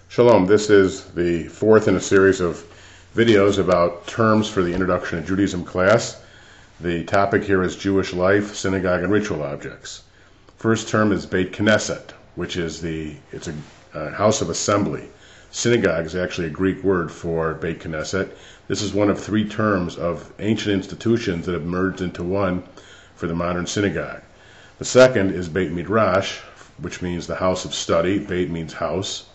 Shalom, this is the fourth in a series of videos about terms for the Introduction to Judaism class. The topic here is Jewish life, synagogue, and ritual objects. First term is Beit Knesset, which is it's a house of assembly. Synagogue is actually a Greek word for Beit Knesset. This is one of three terms of ancient institutions that have merged into one for the modern synagogue. The second is Beit Midrash, which means the house of study. Beit means house,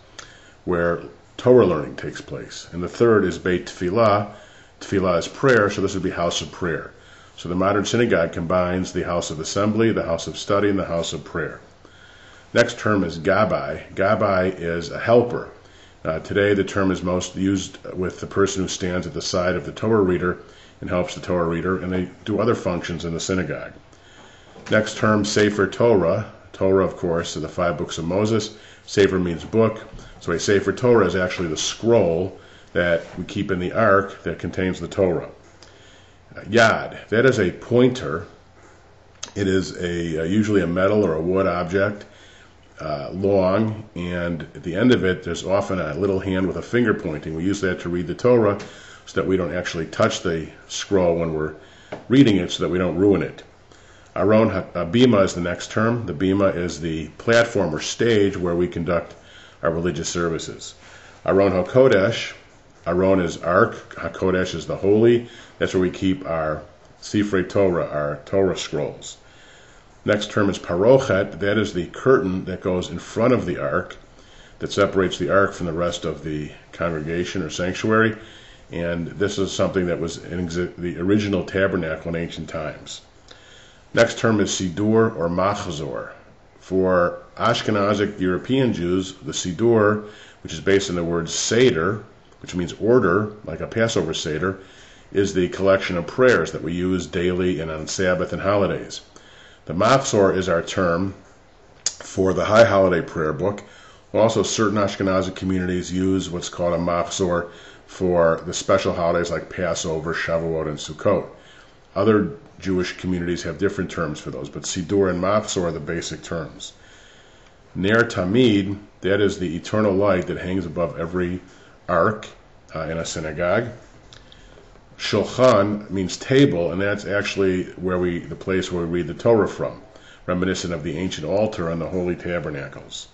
where Torah learning takes place. And the third is Beit Tefillah. Tefillah is prayer, so this would be house of prayer. So the modern synagogue combines the house of assembly, the house of study, and the house of prayer. Next term is Gabbai. Gabbai is a helper. Today the term is most used with the person who stands at the side of the Torah reader and helps the Torah reader, and they do other functions in the synagogue. Next term, Sefer Torah. Torah, of course, are the 5 books of Moses. Sefer means book. So a Sefer Torah is actually the scroll that we keep in the ark that contains the Torah. Yad, that is a pointer. It is usually a metal or a wood object, long, and at the end of it there's often a little hand with a finger pointing. We use that to read the Torah so that we don't actually touch the scroll when we're reading it, so that we don't ruin it. Aron Bima is the next term. The Bima is the platform or stage where we conduct our religious services. Aron HaKodesh, Aron is ark, HaKodesh is the holy. That's where we keep our Sifrei Torah, our Torah scrolls. Next term is Parochet. That is the curtain that goes in front of the ark, that separates the ark from the rest of the congregation or sanctuary. And this is something that was in the original tabernacle in ancient times. Next term is Sidur or Machzor. For Ashkenazic European Jews, the Sidur, which is based on the word Seder, which means order, like a Passover Seder, is the collection of prayers that we use daily and on Sabbath and holidays. The Machzor is our term for the High Holiday Prayer Book. Also, certain Ashkenazic communities use what's called a Machzor for the special holidays like Passover, Shavuot, and Sukkot. Other Jewish communities have different terms for those, but Sidur and Machzor are the basic terms. Ner Tamid, that is the eternal light that hangs above every ark in a synagogue. Shulchan means table, and that's actually the place where we read the Torah from, reminiscent of the ancient altar on the holy tabernacles.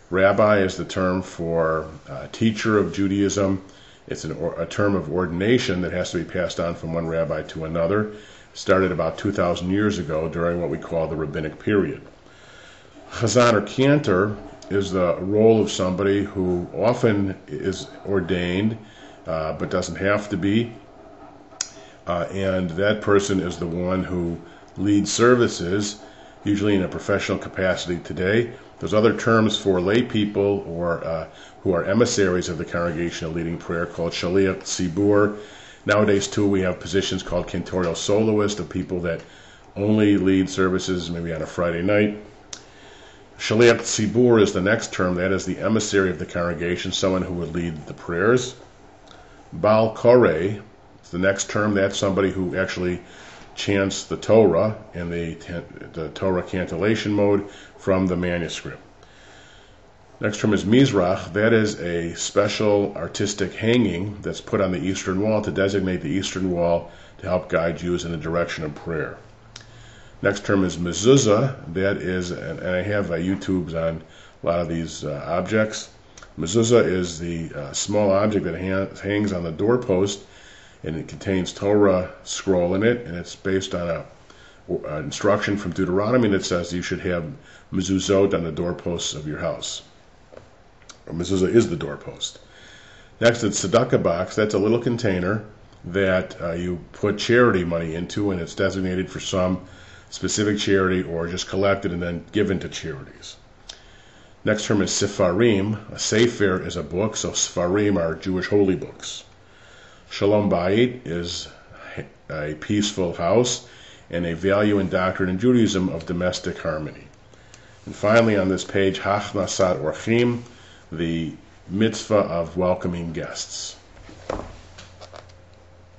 Rabbi is the term for teacher of Judaism. It's a term of ordination that has to be passed on from one rabbi to another. It started about 2,000 years ago during what we call the rabbinic period. Chazan or cantor is the role of somebody who often is ordained but doesn't have to be. And that person is the one who leads services, usually in a professional capacity today. There's other terms for lay people or who are emissaries of the congregation of leading prayer called Shaliach Tzibur. Nowadays, too, we have positions called cantorial soloist, of people that only lead services maybe on a Friday night. Shaliach Tzibur is the next term. That is the emissary of the congregation, someone who would lead the prayers. Baal Koreh is the next term. That's somebody who actually chants the Torah in the Torah cantillation mode from the manuscript. Next term is Mizrach. That is a special artistic hanging that's put on the eastern wall to designate the eastern wall to help guide Jews in the direction of prayer. Next term is Mezuzah. That is, and I have YouTubes on a lot of these objects. Mezuzah is the small object that hangs on the doorpost, and it contains Torah scroll in it, and it's based on an instruction from Deuteronomy that says you should have mezuzot on the doorposts of your house. Or mezuzah is the doorpost. Next, it's tzedakah box. That's a little container that you put charity money into, and it's designated for some specific charity or just collected and then given to charities. Next term is Sefarim. A Sefer is a book, so Sefarim are Jewish holy books. Shalom Bayit is a peaceful house and a value and doctrine in Judaism of domestic harmony. And finally on this page, Hachnasat Orchim, the mitzvah of welcoming guests.